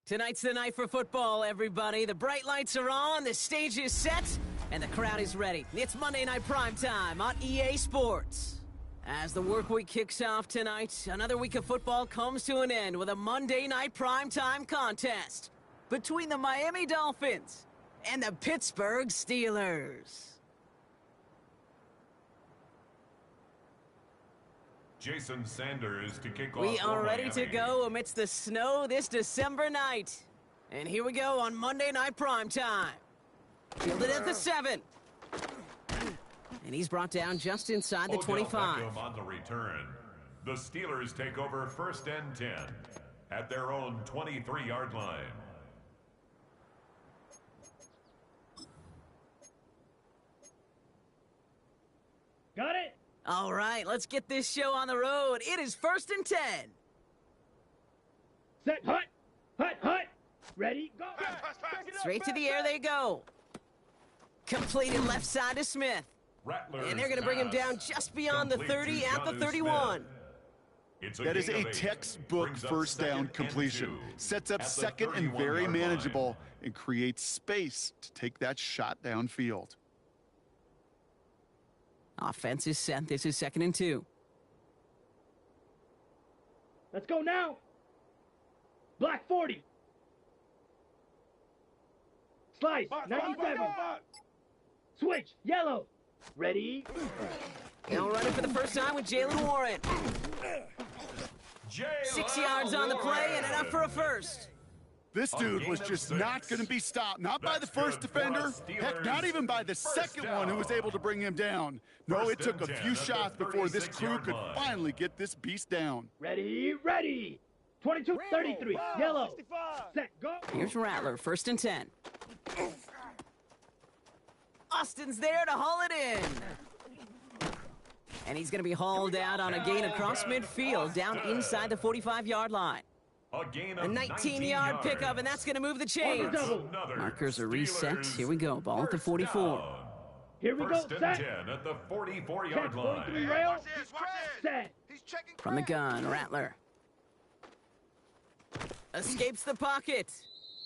Tonight's the night for football, everybody. The bright lights are on, the stage is set, and the crowd is ready. It's Monday Night Primetime on EA Sports. As the work week kicks off tonight, another week of football comes to an end with a Monday Night Primetime contest between the Miami Dolphins and the Pittsburgh Steelers. Jason Sanders to kick off. We are ready to go amidst the snow this December night. And here we go on Monday Night Primetime. Fielded at the 7. And he's brought down just inside the 25. On the return. The Steelers take over 1st and 10 at their own 23-yard line. Got it? All right, let's get this show on the road. It is 1st and 10. Set, hut, hut, hut. Ready, go. Straight to the air they go. Completed left side to Smith. And they're going to bring him down just beyond the 30 at the 31. That is a textbook first down completion. Sets up second and very manageable and creates space to take that shot downfield. Offense is set. This is 2nd and 2. Let's go now. Black 40. Slice, 97. Switch, yellow. Ready? They'll run it for the first time with Jalen Warren. 6 yards on the play and enough for a first. This dude was just not going to be stopped. Not by the first defender. Heck, not even by the second one who was able to bring him down. No, it took a few shots before this crew could finally get this beast down. Ready, ready. 22, 33, yellow. Set, go. Here's Rattler, 1st and 10. Austin's there to haul it in. And he's going to be hauled out on a gain across midfield, down inside the 45-yard line. A 19-yard pickup, and that's going to move the chains. Markers are reset. Here we go. Ball at the 44. Here we go. Set. Set. 10 at the 44-yard line. Rail. Set. From the gun, Rattler. Escapes the pocket.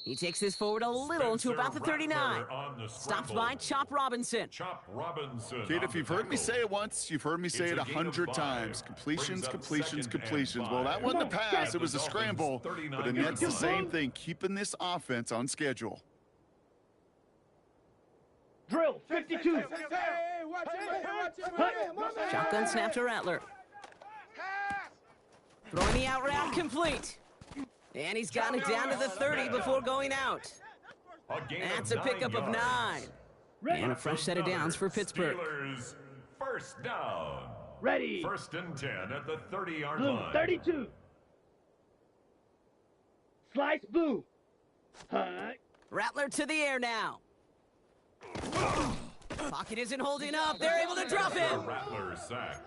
He takes this forward a little to about the 39. Stopped by Chop Robinson. Kid, if you've heard me say it once, you've heard me say it 100 times. Completions, completions, completions. Well, that wasn't a pass. It was a scramble. But it's the same thing, keeping this offense on schedule. Drill, 52. Shotgun snap to Rattler. Throwing the out route complete. And he's got it down to the 30 before going out. That's a pickup of 9. And a fresh set of downs for Pittsburgh. Steelers, first down. Ready. 1st and 10 at the 30-yard line. 32. Slice blue. Hut. Rattler to the air now. Pocket isn't holding up. They're able to drop him.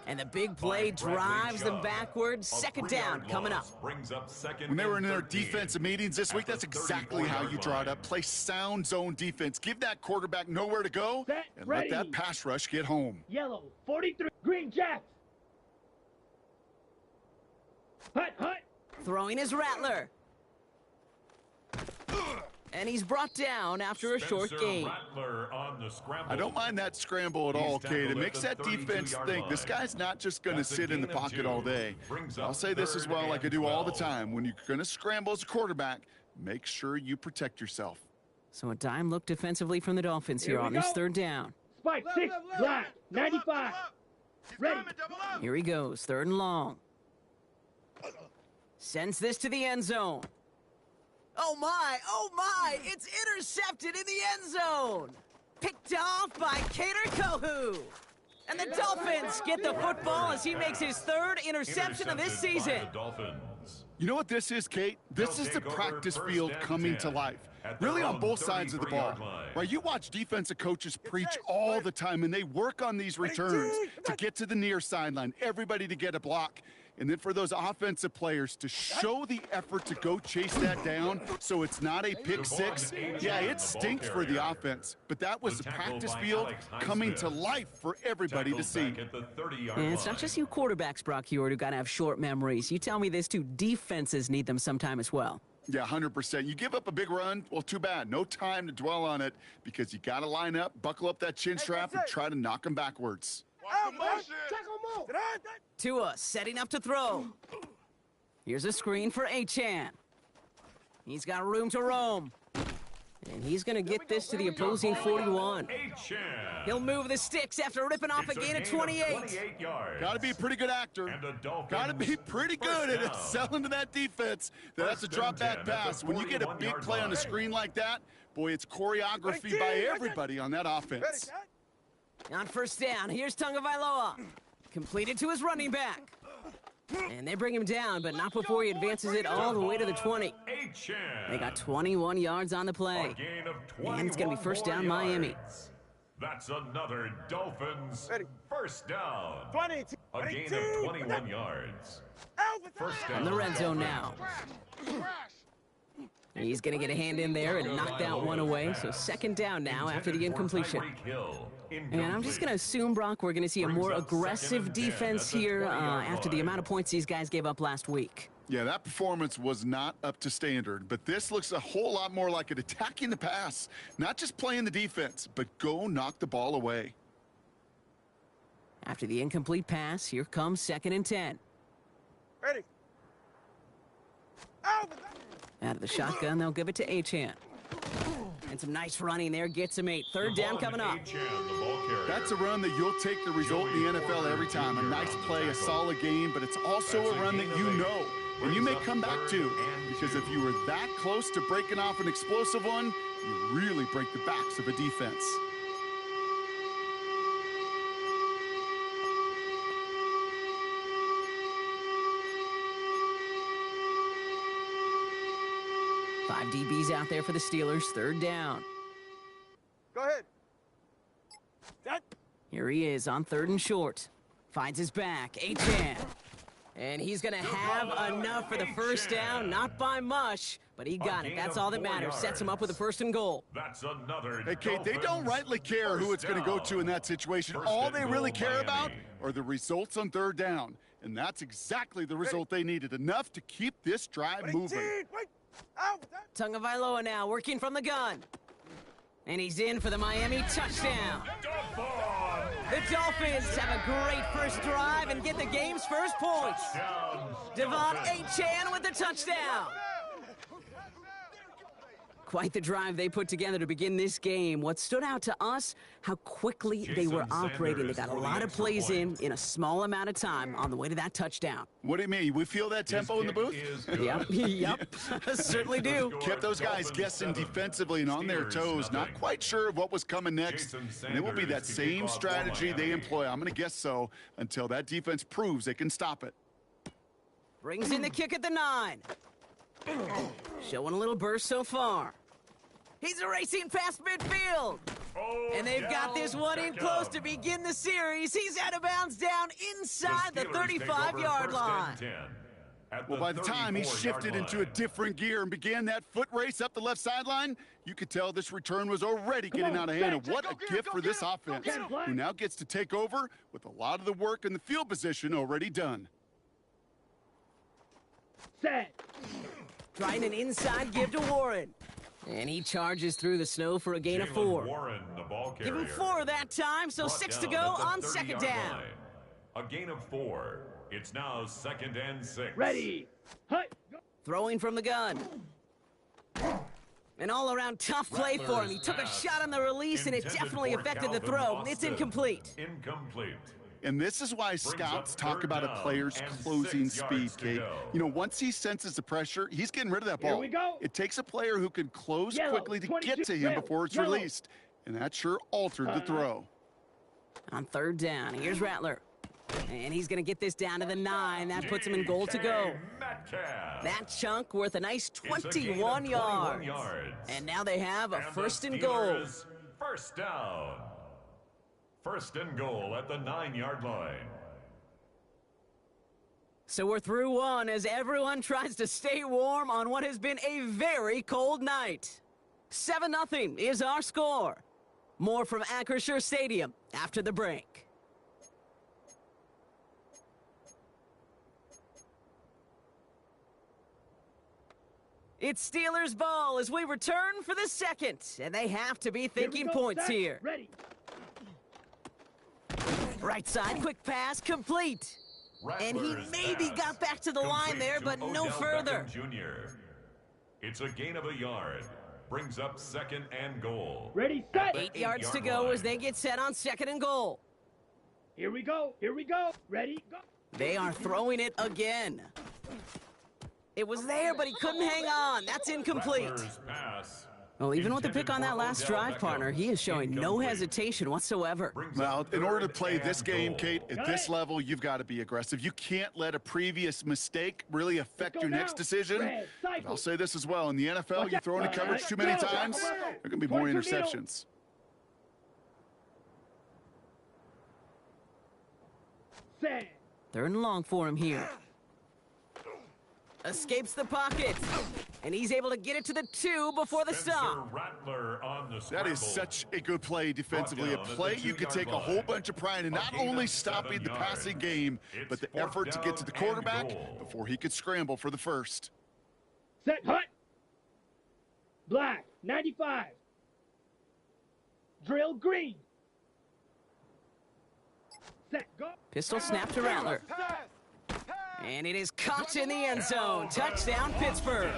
And the big play drives them backwards. 2nd down coming up. When they were in their defensive meetings this week, that's exactly how you draw it up. Play sound zone defense. Give that quarterback nowhere to go and let that pass rush get home. Yellow, 43. Green Jacks. Hut, hut. Throwing his Rattler. And he's brought down after a short gain. I don't mind that scramble at all, Kate. It makes that defense think this guy's not just going to sit in the pocket all day. I'll say this as well, like I do all the time. When you're going to scramble as a quarterback, make sure you protect yourself. So a dime look defensively from the Dolphins here on this 3rd down. Spike 6, black, 95. Ready. Here he goes, 3rd and long. Sends this to the end zone. Oh my, it's intercepted in the end zone. Picked off by Kader Kohu. And the Dolphins get the football as he makes his 3rd interception of this season. You know what this is, Kate? This is the practice field coming to life. Really on both sides of the ball. Right, you watch defensive coaches preach all the time, and they work on these returns to get to the near sideline, everybody to get a block. And then for those offensive players to show the effort to go chase that down so it's not a pick 6. Yeah, it stinks for the offense. But that was the practice field coming to life for everybody to see. And it's not just you quarterbacks, Brock Heward, who got to have short memories. You tell me this too, defenses need them sometime as well. Yeah, 100%. You give up a big run, well, too bad. No time to dwell on it because you got to line up, buckle up that chin strap, and try to knock him backwards. Tua setting up to throw. Here's a screen for Achan. He's got room to roam. And he's going to get this to the opposing 41. He'll move the sticks after ripping off a gain of 28. Got to be a pretty good actor. Got to be pretty good at selling to that defense. That's a drop back pass. When you get a big play on a screen like that, boy, it's choreography by everybody on that offense. On first down, here's Tagovailoa. Completed to his running back. And they bring him down, but not before he advances it all the way to the 20. They got 21 yards on the play. And it's going to be first down, Miami. That's another Dolphins first down. A gain of 21 yards. First down. In the red zone now. He's going to get a hand in there and knock that one away. So second down now after the incompletion. And I'm just going to assume, Brock, we're going to see a more aggressive defense here after the amount of points these guys gave up last week. Yeah, that performance was not up to standard, but this looks a whole lot more like it attacking the pass. Not just playing the defense, but go knock the ball away. After the incomplete pass, here comes 2nd and 10. Ready. Out of the shotgun, they'll give it to Achan. And some nice running there gets him 8. Third down coming up. That's a run that you'll take the result in the NFL every time. A nice play, a solid game, but it's also a run that you know and you may come back to, because if you were that close to breaking off an explosive one, you really break the backs of a defense. Five DBs out there for the Steelers. Third down. Go ahead. Here he is on 3rd and short. Finds his back. Achan. And he's going to have enough for the first down. Not by much, but he got it. That's all that matters. Sets him up with a 1st and goal. That's another. Hey, Kate, they don't rightly care who it's going to go to in that situation. All they really care about are the results on 3rd down. And that's exactly the result they needed. Enough to keep this drive moving. Tagovailoa now working from the gun. And he's in for the Miami touchdown. The Dolphins have a great first drive and get the game's first points. Devon Achan with the touchdown. Quite the drive they put together to begin this game. What stood out to us, how quickly they were operating. They got a lot of plays in a small amount of time on the way to that touchdown. What do you mean? We feel that tempo in the booth? Yep. Certainly do. Kept those guys guessing defensively and on their toes, not quite sure of what was coming next. And it will be that same strategy they employ, I'm going to guess so, until that defense proves they can stop it. Brings in the kick at the 9. Showing a little burst so far. He's racing past midfield. And they've got this one in close to begin the series. He's out of bounds down inside the 35-yard line. Well, by the time he shifted into a different gear and began that foot race up the left sideline, you could tell this return was already getting out of hand. And what a gift for this offense, who now gets to take over with a lot of the work and the field position already done. Set. Trying an inside give to Warren. And he charges through the snow for a gain of 4. Warren, the ball carrier. Give him 4 that time, so 6 to go on 2nd down. Line. A gain of 4. It's now 2nd and 6. Ready. Hut. Throwing from the gun. An all-around tough play for him. He took a shot on the release, and it definitely affected the throw. It's incomplete. Incomplete. And this is why scouts talk about a player's closing speed, Kate. You know, once he senses the pressure, he's getting rid of that ball. Here we go. It takes a player who can close quickly to get to him before it's released. And that sure altered the throw. On 3rd down, here's Rattler. And he's going to get this down to the 9. That puts him in goal to go. That chunk worth a nice 21 yards. And now they have a 1st and goal. First down. 1st and goal at the 9-yard line. So we're through one as everyone tries to stay warm on what has been a very cold night. 7-0 is our score. More from Acrisure Stadium after the break. It's Steelers ball as we return for the second, and they have to be thinking points here. Ready. Right side, quick pass, complete. And he maybe got back to the line there, but no further. Jr. It's a gain of a yard. Brings up 2nd and goal. Ready, set. 8 yards to go as they get set on 2nd and goal. Here we go. Here we go. Ready, go. They are throwing it again. It was there, but he couldn't hang on. That's incomplete. Pass. Well, even with the pick on that last drive, partner, he is showing no hesitation whatsoever. Well, in order to play this game, Kate, at this level, you've got to be aggressive. You can't let a previous mistake really affect your next decision. But I'll say this as well. In the NFL, you throw into coverage too many times, there are going to be more interceptions. Set. 3rd and long for him here. Escapes the pocket. And he's able to get it to the 2 before the stop. Rattler on the That is such a good play defensively. A play you could take a whole bunch of pride in not only stopping the passing game, but the effort to get to the quarterback before he could scramble for the first. Set, hut. Black, 95. Drill green. Set, go. Pistol snap to Rattler. And it is caught in the end zone. Touchdown, Pittsburgh.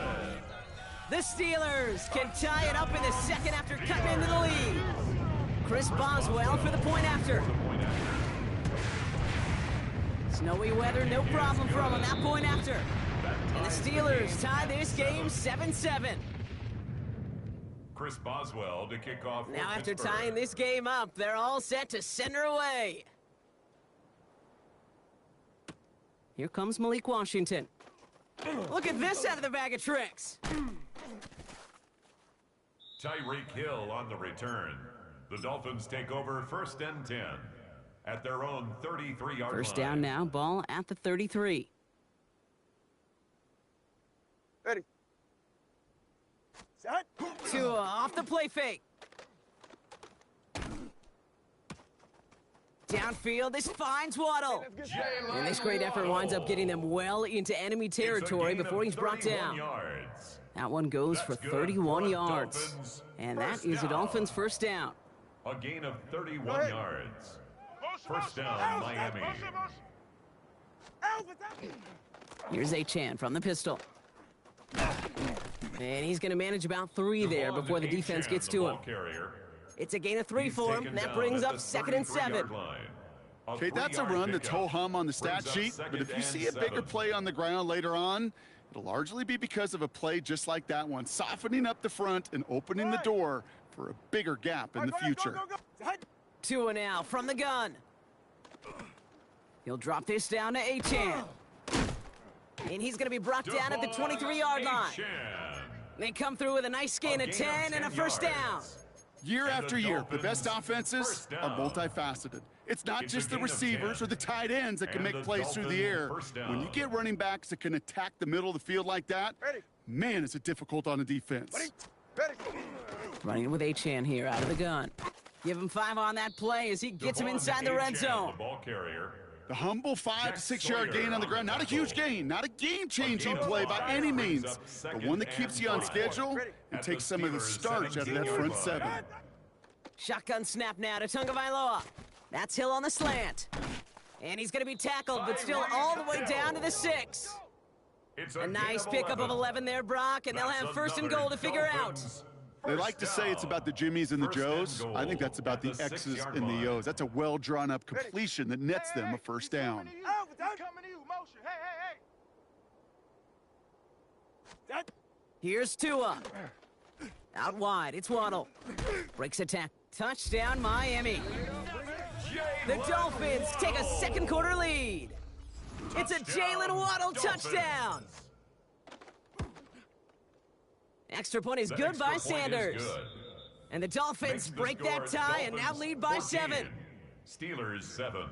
The Steelers can tie it up in the second after cutting into the lead. Chris Boswell for the point after. Snowy weather, no problem for him on that point after. And the Steelers tie this game 7-7. Chris Boswell to kick off. Now after tying this game up, they're all set to send her away. Here comes Malik Washington. Look at this out of the bag of tricks. Tyreek Hill on the return. The Dolphins take over 1st and 10 at their own 33-yard line. First down now, ball at the 33. Ready. Set. Tua off the play fake. Downfield, this finds Waddle. And this great effort winds up getting them well into enemy territory before he's brought down. That one goes for 31 yards. And that is a Dolphins first down. A gain of 31 yards. First down, Miami. Here's Achan from the pistol. And he's going to manage about 3 there before the defense gets to him. It's a gain of 3 for him. That brings up 2nd and 7. Okay, that's a run that's ho-hum on the stat sheet, but if you see a bigger play on the ground later on, it'll largely be because of a play just like that one, softening up the front and opening the door for a bigger gap in the future. Tua now from the gun. He'll drop this down to Achan. And he's going to be brought down at the 23-yard line. They come through with a nice gain of 10 and a first down. Year after year, the best offenses are multifaceted. It's not just the receivers or the tight ends that can make plays through the air. When you get running backs that can attack the middle of the field like that, man, is it difficult on a defense. Running with Achan here out of the gun. Give him 5 on that play as he gets him inside the red zone. The humble 5 to 6 yard gain on the ground. Not a huge gain, not a game-changing play by any means, but one that keeps you on schedule and takes some of the starch out of that front 7. Shotgun snap now to Tagovailoa. That's Hill on the slant. And he's going to be tackled, but still all the way down to the 6. A nice pickup of 11 there, Brock, and they'll have 1st and goal to figure out. They like to say it's about the Jimmies and the Joes. I think that's about the X's and the O's. That's a well-drawn-up completion that nets them a first down. Here's Tua. Out wide, it's Waddle. Breaks attack. Touchdown, Miami. The Dolphins take a second quarter lead. It's a Jalen Waddle touchdown. Extra point is good by Sanders. And the Dolphins break that tie and now lead by 7. Steelers 7.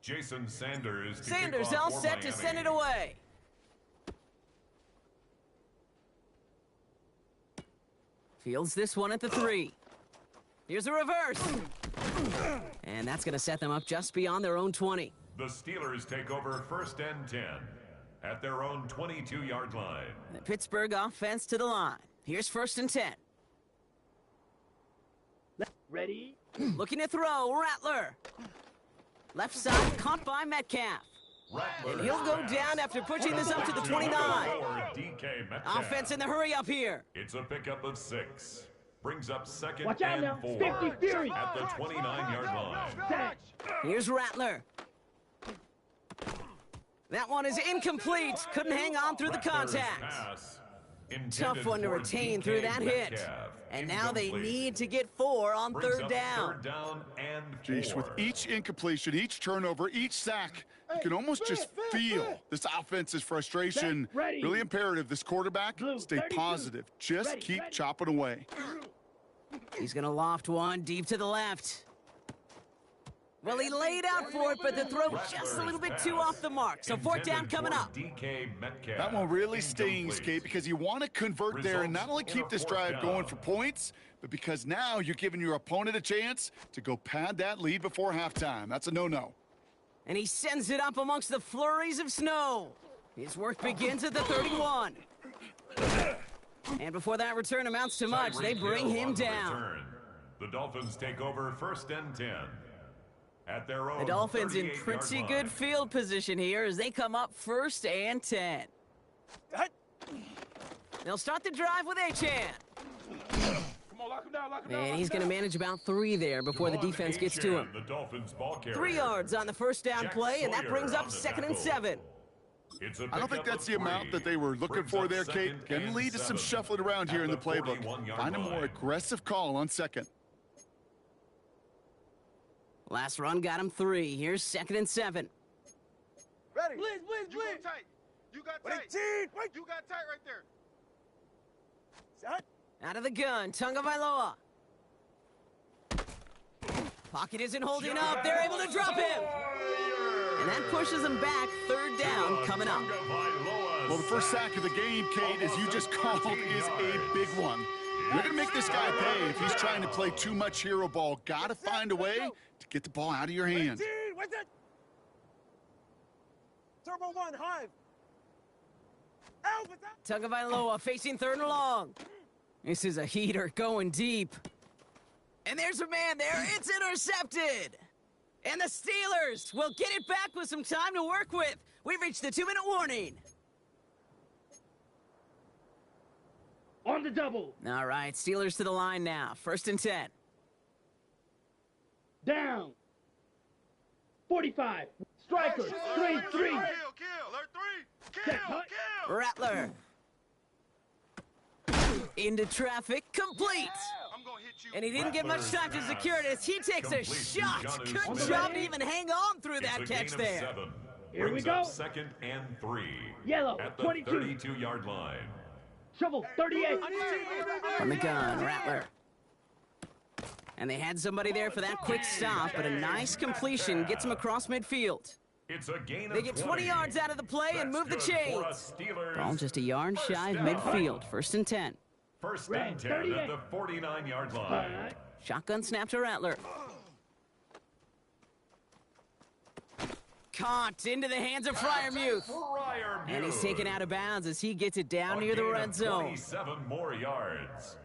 Jason Sanders. Sanders all set to send it away. Fields this one at the 3. Here's a reverse. And that's going to set them up just beyond their own 20. The Steelers take over 1st and 10 at their own 22-yard line. The Pittsburgh offense to the line. Here's 1st and 10. Ready? Looking to throw, Rattler. Left side, caught by Metcalf. And he'll go down after pushing this up to the 29. Offense in the hurry up here. It's a pickup of 6. Brings up 2nd Watch out and now. 4 50 Fury. at the 29-yard line. Sack. Here's Rattler. That one is incomplete. Couldn't hang on through the contact. Pass Tough one to retain through that hit. And now they need to get 4 on Brings 3rd up down. 3rd down and 4. Jeez, with each incompletion, each turnover, each sack, you can almost just feel this offense's frustration. Ready. Really imperative. This quarterback, Blue, stay 32. positive. Just Ready, keep ready. chopping away. He's going to loft one deep to the left. Well, he laid out for it, but the throw just a little bit too off the mark. So 4th down coming up. That one really stings, Kate, because you want to convert there and not only keep this drive going for points, but because now you're giving your opponent a chance to go pad that lead before halftime. That's a no-no. And he sends it up amongst the flurries of snow. His work begins at the 31. And before that return amounts to much, they bring him down. The Dolphins take over 1st and 10. At their own The Dolphins in 38-yard pretty line. good field position here as they come up 1st and 10. They'll start the drive with Achan. Come on, lock him down, lock him down. And he's going to manage about 3 there before the defense gets to him. The Dolphins ball carrier. 3 yards on the 1st down Jack play, and that Sawyer brings up on the 2nd and tackle. 7. It's a I don't think pickup that's of the amount 3. that they were looking Brings for up there, 2nd Kate. Going to and lead to some 7 shuffling around here at in the playbook. 41-yard Find a more line. aggressive call on 2nd. Last run got him 3. Here's 2nd and 7. Ready. Blitz, blitz, You blitz. got tight. You got Wait, tight. team. Wait. You got tight right there. Set. Out of the gun, Tagovailoa. Pocket isn't holding up. They're able to drop him. And that pushes them back. 3rd down coming up. Well, the first sack of the game, Kate, as you just called, is a big one. You're going to make this guy pay if he's trying to play too much hero ball. Got to find a way to get the ball out of your hands. What's that? Turbo 1, Hive. Out with that. Tagovailoa facing 3rd and long. This is a heater going deep. And there's a man there. It's intercepted. And the Steelers will get it back with some time to work with. We've reached the 2-minute warning. On the double. All right, Steelers to the line now. 1st and 10. Down. 45. Strikers. 3-3. Kill, kill. Alert 3. Kill, Set, hut. kill. Rattler. Into traffic, complete. I'm going to hit you. And he didn't get much time to secure it as he takes a Complete to shot. Jonnu Good Smith. job to even hang on through that It's a catch gain of there. 7. Here we Brings go. up 2nd and 3. Yellow, at the 22. 32-yard line. Shovel. 38. From the gun, Rattler. And they had somebody there for that quick stop, but a nice completion gets him across midfield. It's a gain They of get 20 20 yards out of the play and That's move the good for chains. us Steelers. Ball just a yard First shy of down. midfield. 1st and 10. 1st Red, and 10 38. at the 49-yard line. Shotgun snap to Rattler. Caught into the hands of Fryermuth. And he's taken out of bounds as he gets it down near the red zone. 27 more yards.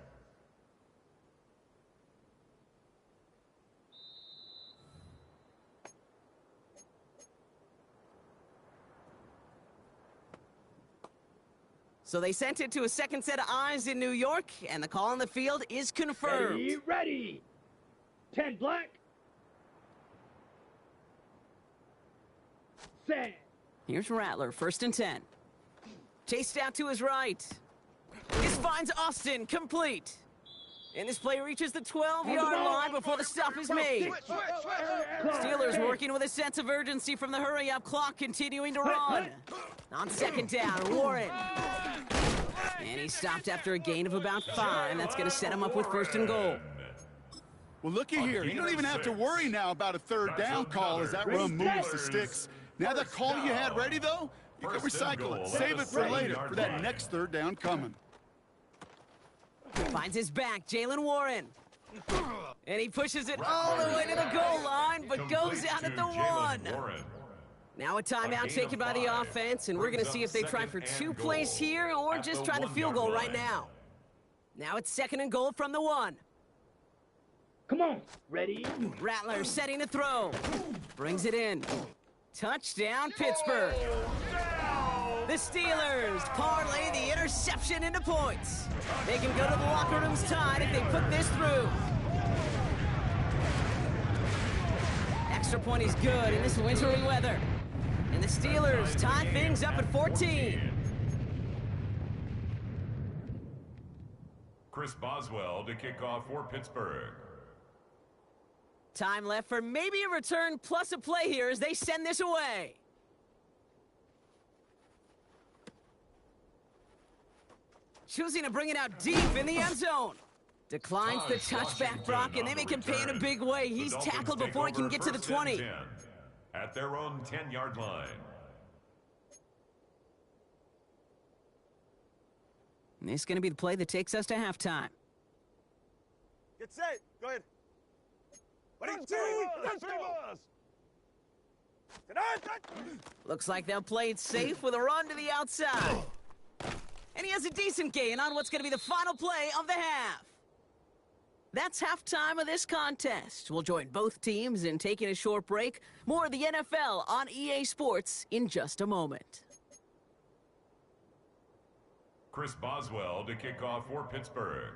So they sent it to a 2nd set of eyes in New York, and the call on the field is confirmed. Ready, ready. 10 black. Set. Here's Rattler, 1st and 10. Chased out to his right. This finds Austin, complete. And this play reaches the 12-yard line before the stop is made. Steelers working with a sense of urgency from the hurry-up clock, continuing to run. On 2nd down, Warren. And he stopped after a gain of about 5. That's going to set him up with 1st and goal. Well, looky here. You don't even have to worry now about a 3rd down call as that run moves the sticks. Now that call you had ready, though, you can recycle it. Save it for later for that next 3rd down coming. Finds his back, Jalen Warren. And he pushes it all the way to the goal line, but goes out at the 1. Now a timeout taken by the offense, and we're going to see if they try for 2 plays here or just try the field goal right now. Now it's 2nd and goal from the 1. Come on. Ready? Rattler setting to throw. Brings it in. Touchdown, Pittsburgh. The Steelers parlay the interception into points. They can go to the locker rooms tied if they put this through. Extra point is good in this wintry weather. And the Steelers tie things up at 14. Chris Boswell to kick off for Pittsburgh. Time left for maybe a return plus a play here as they send this away. Choosing to bring it out deep in the end zone. Declines the touchback block, and they make him pay in a big way. He's tackled before he can get to the 20. At their own 10-yard line. And this is going to be the play that takes us to halftime. Get set. Go ahead. Looks like they'll play it safe with a run to the outside. And he has a decent gain on what's going to be the final play of the half. That's halftime of this contest. We'll join both teams in taking a short break. More of the NFL on EA Sports in just a moment. Chris Boswell to kick off for Pittsburgh.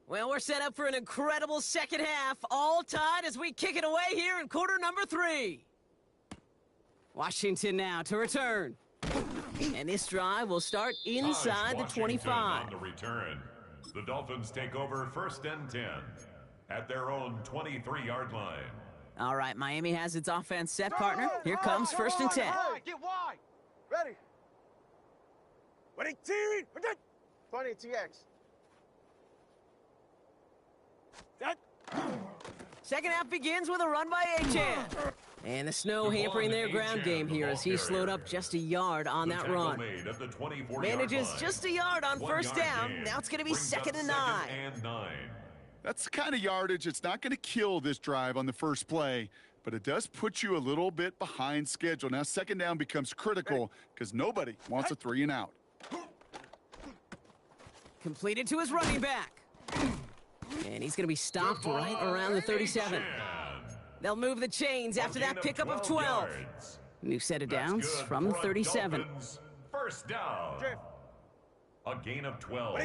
Well, we're set up for an incredible second half, all tied as we kick it away here in quarter number 3. Washington now to return. And this drive will start inside the 25. On the return. The Dolphins take over 1st and 10 at their own 23-yard line. All right, Miami has its offense set, partner. Here comes 1st and 10. Get wide. Ready. 20 TX. Second half begins with a run by Achan. And the snow hampering their ground game here as he slowed up just a yard on that run. Manages just a yard on 1st down. Now it's going to be 2nd and 9. That's the kind of yardage it's not going to kill this drive on the first play, but it does put you a little bit behind schedule. Now 2nd down becomes critical because nobody wants a 3 and out. Completed to his running back. And he's going to be stopped right around the 37. They'll move the chains after that pickup of 12. New set of downs from the 37. 1st down. A gain of 12.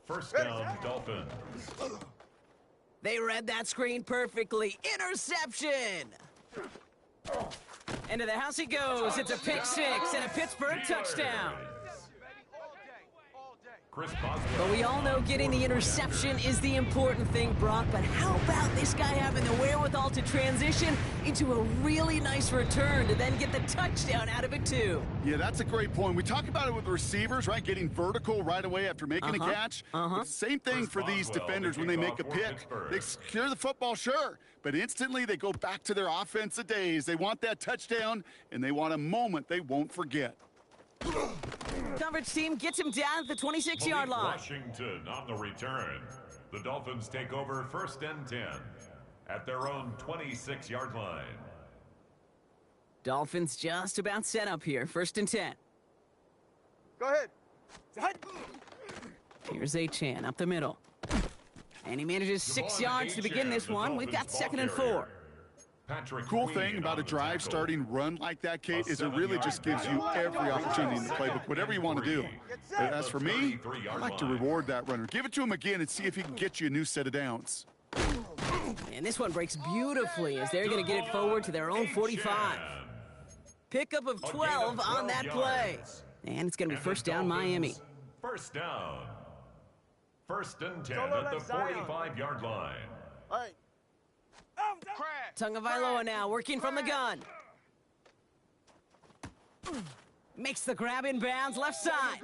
1st down, Dolphins. They read that screen perfectly. Interception! Into the house he goes. It's a pick 6 and a Pittsburgh touchdown. But we all know getting the interception is the important thing, Brock. But how about this guy having the wherewithal to transition into a really nice return to then get the touchdown out of it, too? Yeah, that's a great point. We talk about it with receivers, right? Getting vertical right away after making a catch. Same thing for these defenders when they make a pick. They secure the football, sure, but instantly they go back to their offensive days. They want that touchdown, and they want a moment they won't forget. Coverage team gets him down at the 26-yard line. Washington on the return. The Dolphins take over 1st and 10 at their own 26-yard line. Dolphins just about set up here. 1st and 10. Go ahead. Here's Achan up the middle. And he manages 6 yards to begin this one. We've got 2nd and 4. Cool thing about a drive starting run like that, Kate, is it really just gives you every opportunity in the playbook, whatever you want to do. But as for me, I like to reward that runner. Give it to him again and see if he can get you a new set of downs. And this one breaks beautifully as they're going to get it forward to their own 45. Pickup of 12 on that play. And it's going to be 1st down, Miami. 1st down. 1st and 10 at the 45-yard line. All right. Tagovailoa now working from the gun. Makes the grab in bounds left side.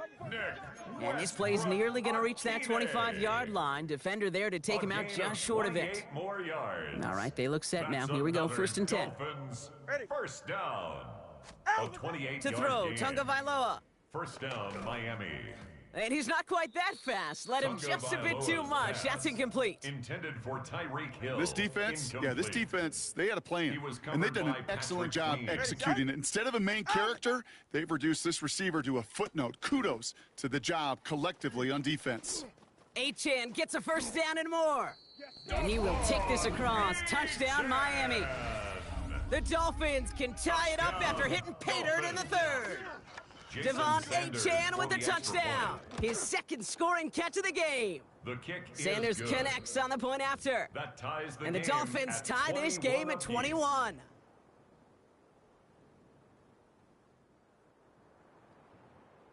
And this play's nearly going to reach that 25-yard line. Defender there to take him out just short of it. All right, they look set now. Here we go, 1st and 10. 1st down. A 28-yard to throw, gain. Tagovailoa. 1st down, Miami. And he's not quite that fast. Let him just a bit too much. That's incomplete. Intended for Tyreek Hill. This defense, this defense, they had a plan, and they've done an excellent job executing it. Instead of a main character, they've reduced this receiver to a footnote. Kudos to the job collectively on defense. Achan gets a first down and more. And he will take this across. Touchdown, Miami. The Dolphins can tie it up after hitting pay dirt in the third. Devon Achan with the touchdown. His second scoring catch of the game. The kick Sanders connects on the point after. That ties the and the Dolphins tie this game at 21.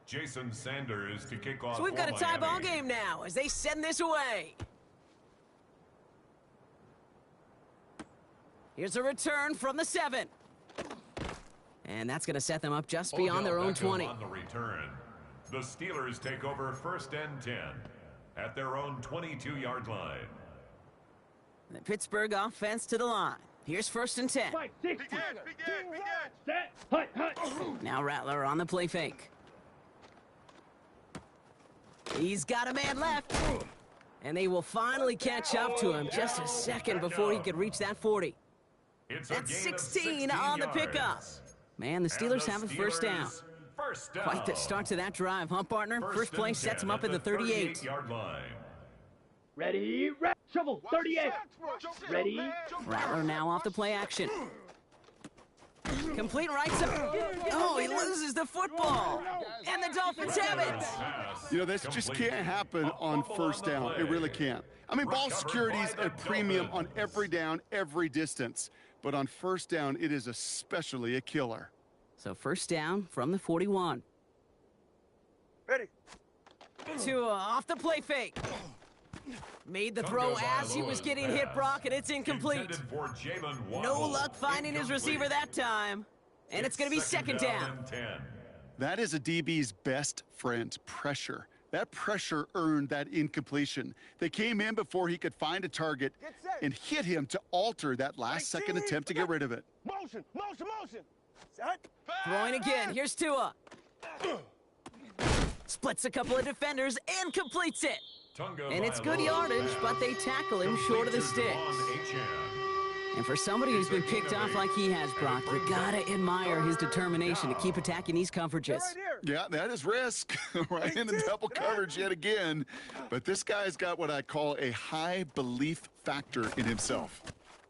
Jason Sanders to kick off. So we've got a tie ball game now as they send this away. Here's a return from the 7. And that's going to set them up just beyond their own 20. On the return, the Steelers take over 1st and 10 at their own 22-yard line. The Pittsburgh offense to the line. Here's 1st and 10. Begin. Set. Hut. Now Rattler on the play fake. He's got a man left. And they will finally catch up to him just a second before he could reach that 40. That's 16 on the pickup. Man, the Steelers have a first down. Quite the start to that drive, huh, partner? First play sets them up at the 38. Ready, shovel, 38. Ready. Rattler now off the play action. Complete right side. Oh, he loses the football. And the Dolphins have it. You know, this just can't happen on first down. It really can't. I mean, ball security is a premium on every down, every distance. But on first down, it is especially a killer. So first down from the 41. Ready. Tua off the play fake. Made the throw as he was getting hit, Brock, and it's incomplete. No luck finding his receiver that time. And it's going to be second down. That is a DB's best friend, pressure. That pressure earned that incompletion. They came in before he could find a target and hit him to alter that last-second attempt to get rid of it. Motion. Set. Throwing again. Here's Tua. Splits a couple of defenders and completes it. And it's good yardage, but they tackle him short of the sticks. And for somebody who's been picked off like he has, Brock, you gotta admire his determination to keep attacking these coverages. Yeah, that is risk, right in the double coverage yet again. But this guy's got what I call a high belief factor in himself.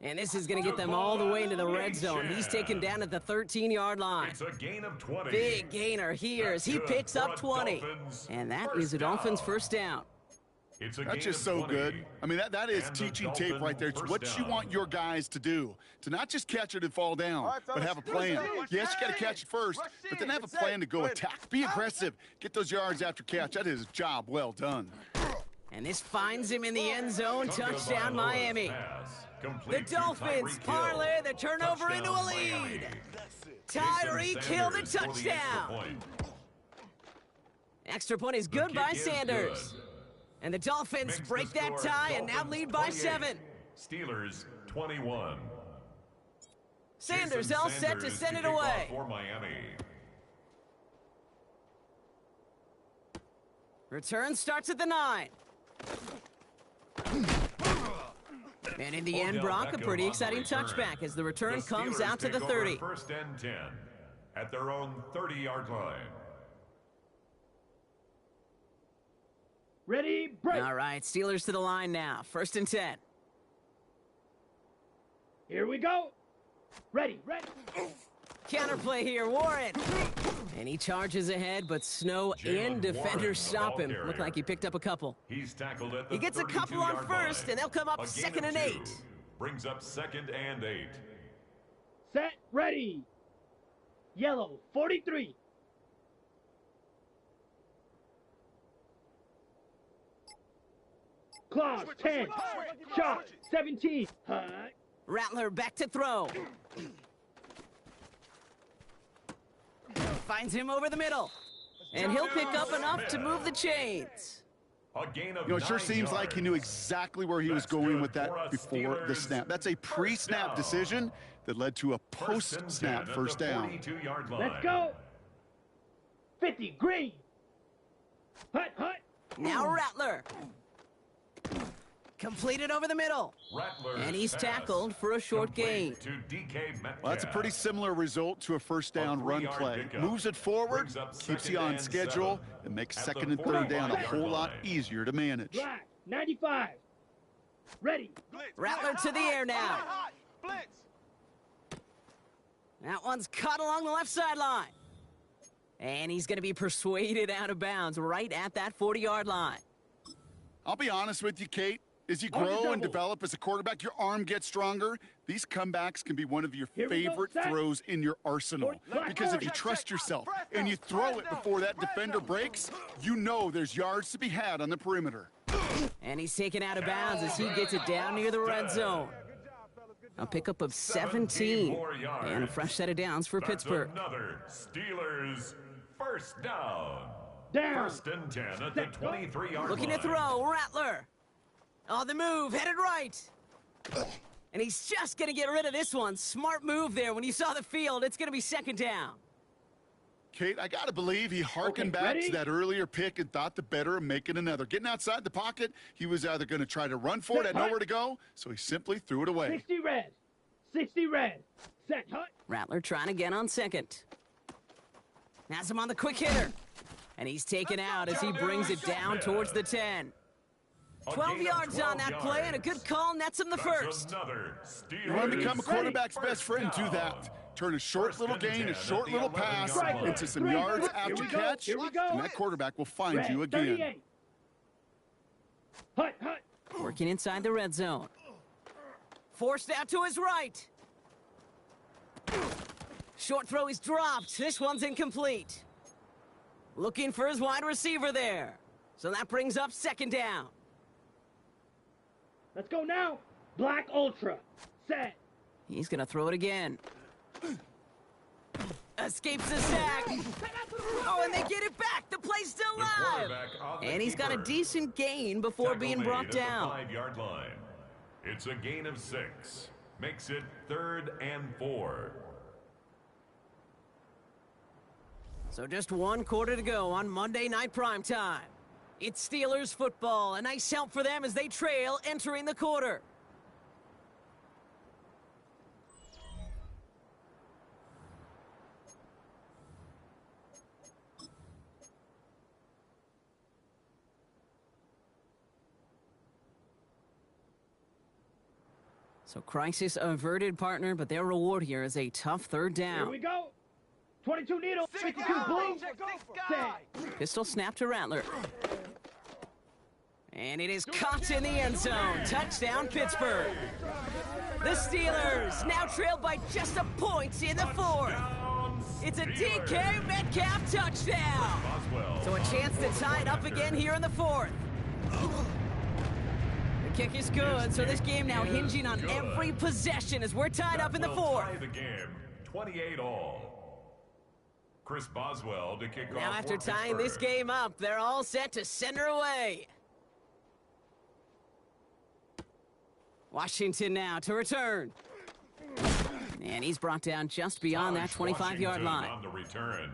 And this is going to get them all the way into the red zone. He's taken down at the 13-yard line. It's a gain of 20. Big gainer here as he picks up 20. And that is the Dolphins' first down. That's just so good. I mean, that is teaching tape right there. It's what you want your guys to do. To not just catch it and fall down, but have a plan. Yes, you got to catch it first, but then have a plan to go attack. Be aggressive. Get those yards after catch. That is a job well done. And this finds him in the end zone. Touchdown, Miami. The Dolphins parlay the turnover into a lead. Tyreek Hill the touchdown. Extra point is good by Sanders. And the Dolphins break that tie and now lead by 7. Steelers 21. Sanders all set to send it away. For Miami. Return starts at the 9. And in the end, Brock, a pretty exciting touchback as the return comes out to the 30. 1st and 10 at their own 30-yard line. Ready, break. All right, Steelers to the line now. 1st and 10. Here we go. Ready. Counterplay here, Warren. And he charges ahead, but Snow and defenders stop him. Look like he picked up a couple. He's tackled at the He gets a couple on first, and they'll come up 2nd and 8. Brings up 2nd and 8. Set, ready. Yellow, 43. Claws, 10. Shot, 17. Rattler back to throw. Finds him over the middle. And he'll pick up enough to move the chains. A gain of You know, it sure seems like he knew exactly where he was going with that before the snap. That's a pre-snap decision that led to a post-snap first down. Let's go. 50, green. Hut, hut. Now Rattler. Completed over the middle. Rattler's And he's pass tackled for a short gain. complete to DK Metcalf. Well, that's a pretty similar result to a first down run 3-yard play. pickup. Moves it forward, Brings up keeps second you on and schedule, 7 and makes at the second and third down a 45-yard whole lot line. easier to manage. Black, 95. Ready. Blitz. Rattler to the air now. Hot, hot. Blitz. That one's caught along the left sideline. And he's going to be persuaded out of bounds right at that 40-yard line. I'll be honest with you, Kate. As you On the grow and double. develop as a quarterback, your arm gets stronger. These comebacks can be one of your Here we go, favorite set. throws in your arsenal. Black, Because if you check, trust check. yourself Press and you down, throw press it down, before that press defender down. breaks, you know there's yards to be had on the perimeter. And he's taken out of bounds as he gets it down near the red zone. A pickup of 17. And a fresh set of downs for That's Pittsburgh. another Steelers first down. Down. First and 10 at the 23-yard Looking line. to throw, Rattler. On the move, headed right. And he's just going to get rid of this one. Smart move there. When you saw the field, it's going to be second down. Kate, I got to believe he hearkened Okay, back ready? to that earlier pick and thought the better of making another. Getting outside the pocket, he was either going to try to run for it, had Set, nowhere to go, so he simply threw it away. 60 red. 60 red. Set, hut. Rattler trying again on second. Has him on the quick hitter. And he's taken out as he brings it down towards the 10. A 12 gain of yards 12 on that play, and a good yards. call nets him the That's first. another Steelers You want to become a quarterback's first best friend, do down. that. Turn a short First little and gain, 10 a at short the little 11-yard pass line. into some Three. yards Here after we go, catch, here we go. and that quarterback will find Red, you again. 38. Hut, hut. Working inside the red zone. Forced out to his right. Short throw is dropped. This one's incomplete. Looking for his wide receiver there. So that brings up second down. Let's go now. Black Ultra. Set. He's going to throw it again. Escapes the sack. Oh, and they get it back. The play's still The live. quarterback on the And he's got a keeper. decent gain before Tackle being made brought at the down. 5-yard line. It's a gain of 6. Makes it 3rd and 4. So just one quarter to go on Monday Night Primetime. It's Steelers football. A nice help for them as they trail entering the quarter. So crisis averted, partner, but their reward here is a tough third Here down. we go. 22 needle. 52 blue. Set. Pistol snap to Rattler. And it is caught in the end zone. Touchdown, Pittsburgh. The Steelers now trailed by just a point in the fourth. It's a DK Metcalf touchdown. Boswell. So a chance to tie it up again here in the fourth. The kick is good, so this game now hinging on every possession as we're tied up in the That will fourth. tie the game 28 all. Chris Boswell to kick Now off after for tying this Pittsburgh. game up, they're all set to send her away. Washington now to return. And he's brought down just beyond that 25-yard Washington line. On the return.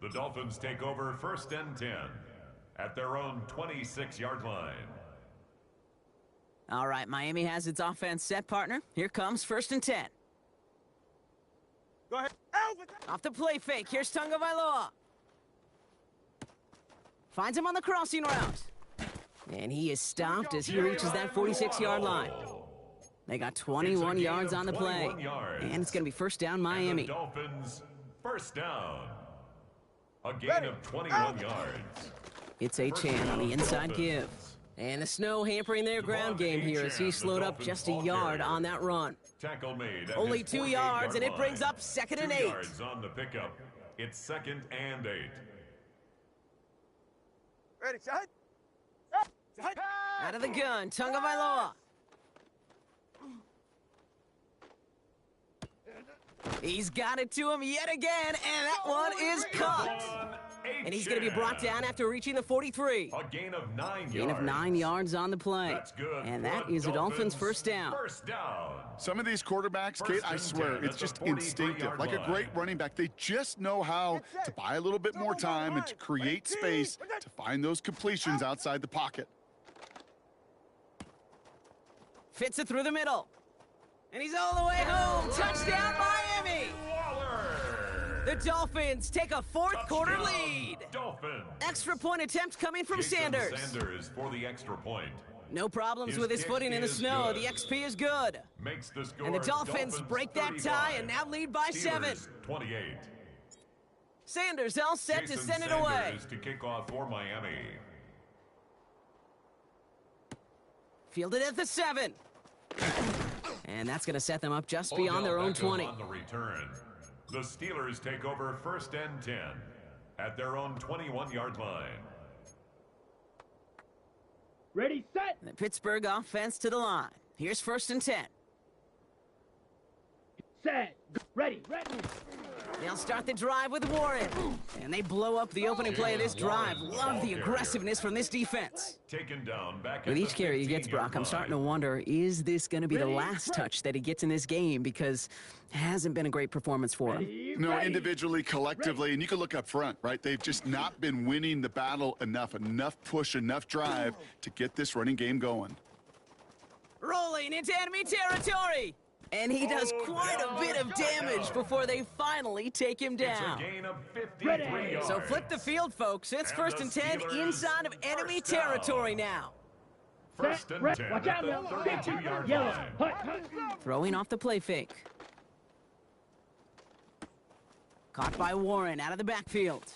The Dolphins take over 1st and 10 at their own 26-yard line. All right, Miami has its offense set, partner. Here comes 1st and 10. Go ahead. Off the play fake. Here's Tunga Vailoa. Finds him on the crossing route. And he is stopped as he reaches that 46-yard line. They got 21 gain yards of on the play. 21 yards. And it's going to be first down, And Miami. the Dolphins first down. A gain of 21 yards. It's a Chan on the inside give. And the snow hampering their ground game here as he slowed up just a yard on that run. Tackle made. At Only his 2 48-yard yards, and it line. brings up 2nd and 2 8. yards on the pickup. It's 2nd and 8. Ready, set. Set. Out of the gun, Tunga Vailoa. He's got it to him yet again, and that one is caught. And he's going to be brought down after reaching the 43. A gain of 9 yards. Gain of 9 yards on the play. That's good. And that is a Dolphins first down. First down. Some of these quarterbacks, Kate, I swear, it's just instinctive. Like a great running back, they just know how to buy a little bit more time and to create space to find those completions outside the pocket. Fits it through the middle. And he's all the way home. Touchdown, Miami! The Dolphins take a fourth-quarter lead. Dolphins. Extra point attempt coming from Sanders. Sanders for the extra point. No problems with his footing in the snow. The XP is good. Makes the score. And the Dolphins break that tie and now lead by 7. 28. Sanders all set to send it away. To kick off for Miami. Fielded at the 7. And that's going to set them up just beyond their own 20. On the return. The Steelers take over 1st and 10 at their own 21-yard line. Ready, set. The Pittsburgh offense to the line. Here's 1st and 10. Set. Ready. They'll start the drive with Warren. And they blow up the opening play of this drive. Love the aggressiveness from this defense. Taken down back With each carry he gets, Brock, I'm starting to wonder, is this going to be the last touch that he gets in this game? Because it hasn't been a great performance for him. No, individually, collectively, and you can look up front, right? They've just not been winning the battle enough push, enough drive to get this running game going. Rolling into enemy territory. And he does quite a bit of damage before they finally take him down. It's a gain of 53 yards. So flip the field, folks. It's 1st and 10 inside of enemy territory now. 1st and 10 Watch out now. 32-yard Yellow. line. Throwing off the play fake. Caught by Warren out of the backfield.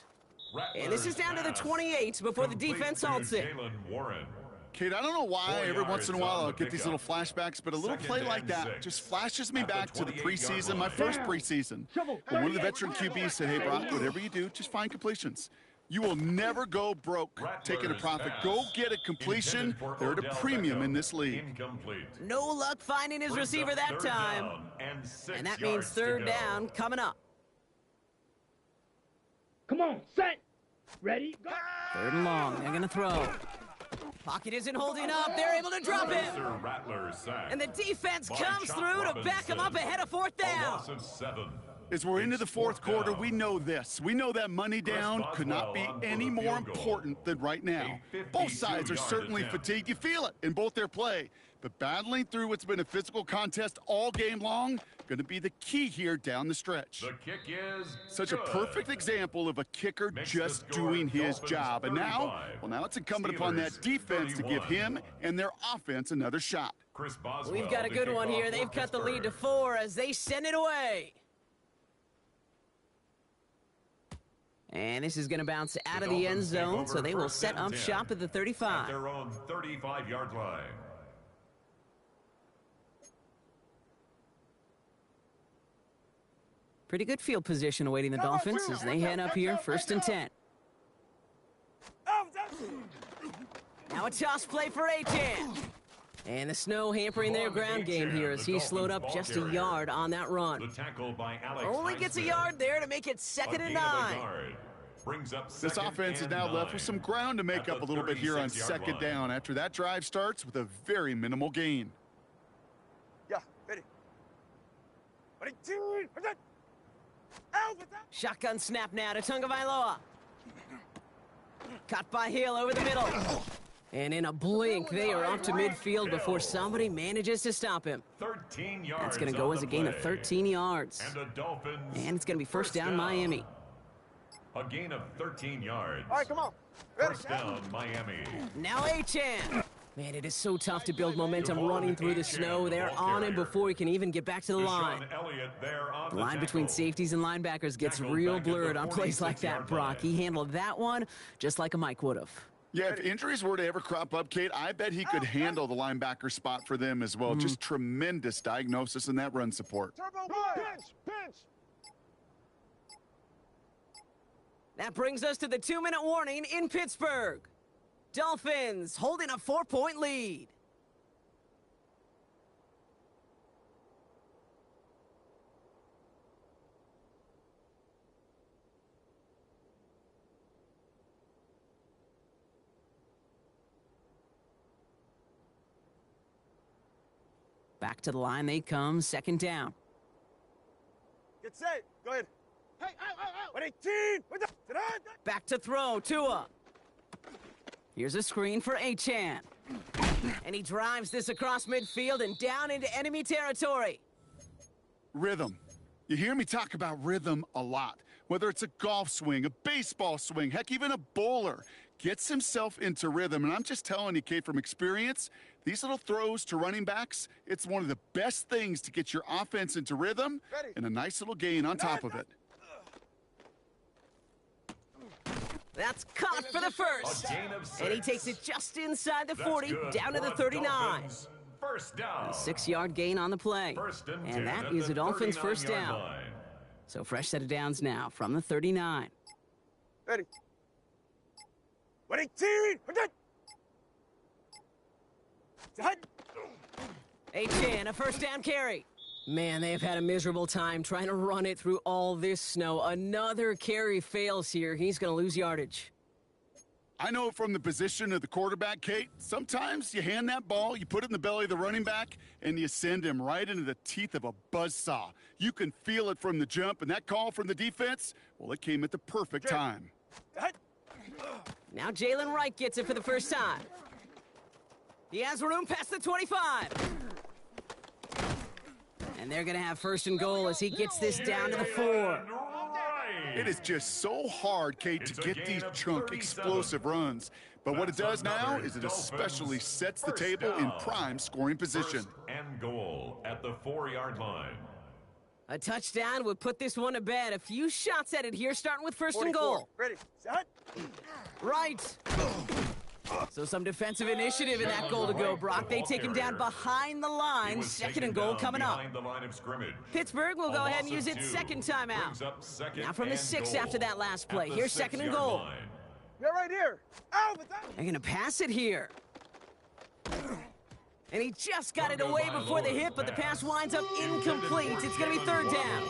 And this is down to the 28 before the defense halts it. Jalen Warren. Kate, I don't know why every once in a while I'll get these little pickup. flashbacks, but a little play like that just flashes me back to the preseason, my first preseason. And one of the veteran QBs said, hey, Brock, whatever you do, just find completions. You will never go broke taking a profit. Go get a completion. They're at a premium in this league. Incomplete. No luck finding his receiver that time. And that means 3rd down coming up. Come on, set. Ready, go. 3rd and long. They're going to throw. Pocket isn't holding up. They're able to drop it. And the defense comes through to back him up ahead of 4th down. As we're into the 4th quarter, we know this. We know that money down could not be any more important than right now. Both sides are certainly fatigued. You feel it in both their play. But battling through what's been a physical contest all game long, going to be the key here down the stretch. The kick is such a perfect example of a kicker just doing his job. And now, now it's incumbent upon that defense to give him and their offense another shot. We've got a good one here. They've cut the lead to 4 as they send it away. And this is going to bounce out of the end zone, so they will set up shop at the 35. At their own 35-yard line. Pretty good field position awaiting the Dolphins as they head up here, 1st and 10. Now a toss play for Achan. And the snow hampering their ground game here as he slowed up just a yard on that run. Only gets a yard there to make it 2nd and 9. This offense is now left with some ground to make up a little bit here on 2nd down after that drive starts with a very minimal gain. Yeah, ready. Shotgun snap now to Tagovailoa. Caught by Hill over the middle. And in a blink, they are up to midfield before somebody manages to stop him. 13 yards. That's going to go as a gain of 13 yards. And the Dolphins. And it's going to be 1st down, Miami. A gain of 13 yards. All right, come on. 1st down, Miami. Now Achan. Man, it is so tough to build momentum running through the snow. They're on him before he can even get back to the line. The line between safeties and linebackers gets real blurred on plays like that, Brock. He handled that one just like a Mike would have. Yeah, if injuries were to ever crop up, Kate, I bet he could handle the linebacker spot for them as well. Just tremendous diagnosis in that run support. Pinch. That brings us to the 2-minute warning in Pittsburgh. Dolphins holding a 4-point lead. Back to the line they come, second down. Get set. Go ahead. Hey, out. 118. Back to throw, Tua. Here's a screen for Achan. And he drives this across midfield and down into enemy territory. Rhythm. You hear me talk about rhythm a lot. Whether it's a golf swing, a baseball swing, heck, even a bowler gets himself into rhythm. And I'm just telling you, Kate, from experience, these little throws to running backs, it's one of the best things to get your offense into rhythm and a nice little gain on top of it. That's caught for the first. And he takes it just inside the 40, down to the 39. First down. A 6-yard gain on the play. And that is a Dolphins first down. So fresh set of downs now from the 39. Ready. 118. Achan, a first down carry. Man, they've had a miserable time trying to run it through all this snow. Another carry fails here. He's going to lose yardage. I know from the position of the quarterback, Kate, sometimes you hand that ball, you put it in the belly of the running back, and you send him right into the teeth of a buzzsaw. You can feel it from the jump, and that call from the defense, well, it came at the perfect time. Now Jalen Wright gets it for the first time. He has room past the 25. And they're going to have first and goal as he gets this down to the 4. It is just so hard, Kate, to get these chunk, explosive runs. But what it does now is it especially sets the table in prime scoring position. First and goal at the 4-yard line. A touchdown would put this one to bed. A few shots at it here, starting with first and goal. Ready, set. Right. So some defensive initiative in that goal to go, Brock. They take him down behind the line. Second and goal coming up. Pittsburgh will go ahead and use its second timeout. Now from the 6 after that last play. Here's second and goal. You're right here. They're going to pass it here. And he just got it away before the hit, but the pass winds up incomplete. It's going to be third down.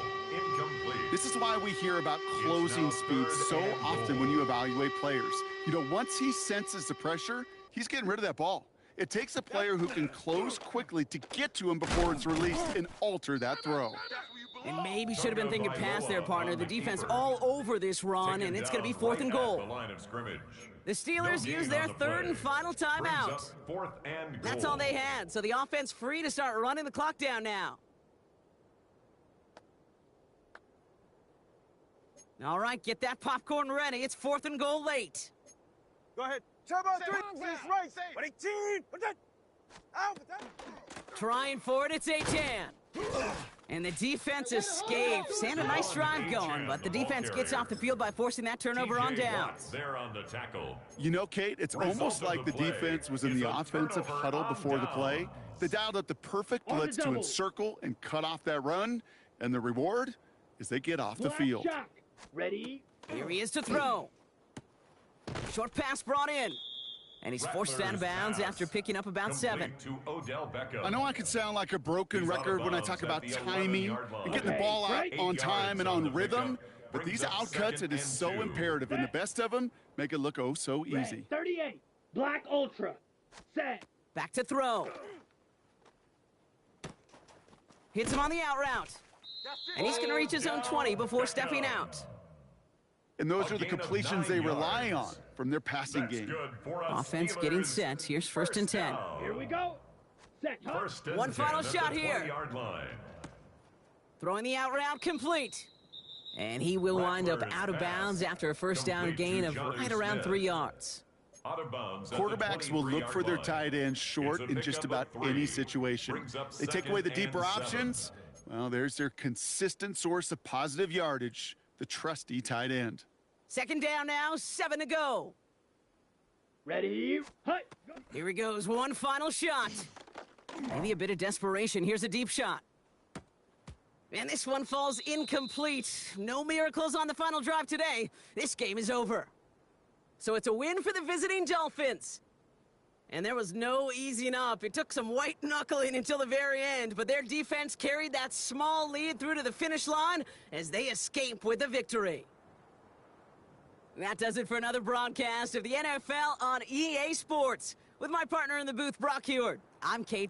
This is why we hear about closing speed so often when you evaluate players. You know, once he senses the pressure, he's getting rid of that ball. It takes a player who can close quickly to get to him before it's released and alter that throw. And maybe should have been thinking pass there, partner. The defense all over this run, and it's going to be fourth and goal. The Steelers use their third and final timeout. That's all they had, so the offense free to start running the clock down now. All right, get that popcorn ready. It's fourth and goal late. Go ahead. Turbo 3. Right. 118. Trying for it, it's Achan. And the defense escapes. And a nice drive going, but the defense gets off the field by forcing that turnover on downs. There on the tackle. You know, Kate, it's almost like the defense was in the offensive huddle before the play. They dialed up the perfect blitz to encircle and cut off that run, and the reward is they get off the field. Ready? Here he is to throw. Short pass brought in. And he's forced out of bounds after picking up about 7. I know I could sound like a broken record when I talk about timing and getting the ball out on time and on rhythm, but these outcuts, it is so imperative, and the best of them make it look oh so easy. 38, Black Ultra, set. Back to throw. Hits him on the out route. And he's going to reach his own 20 before stepping out. And those are the completions they rely on from their passing game. Offense getting set. Here's first and 10. Here we go. Set. One final shot here. Throwing the out route complete. And he will wind up out of bounds after a first down gain of right around 3 yards. Quarterbacks will look for their tight end short in just about any situation. They take away the deeper options. Well, there's their consistent source of positive yardage, the trusty tight end. Second down now, 7 to go. Ready? Hi. Here he goes, one final shot. Maybe a bit of desperation. Here's a deep shot. And this one falls incomplete. No miracles on the final drive today. This game is over. So it's a win for the visiting Dolphins. And there was no easing up. It took some white knuckling until the very end, but their defense carried that small lead through to the finish line as they escape with a victory. That does it for another broadcast of the NFL on EA Sports. With my partner in the booth, Brock Heward, I'm Kate.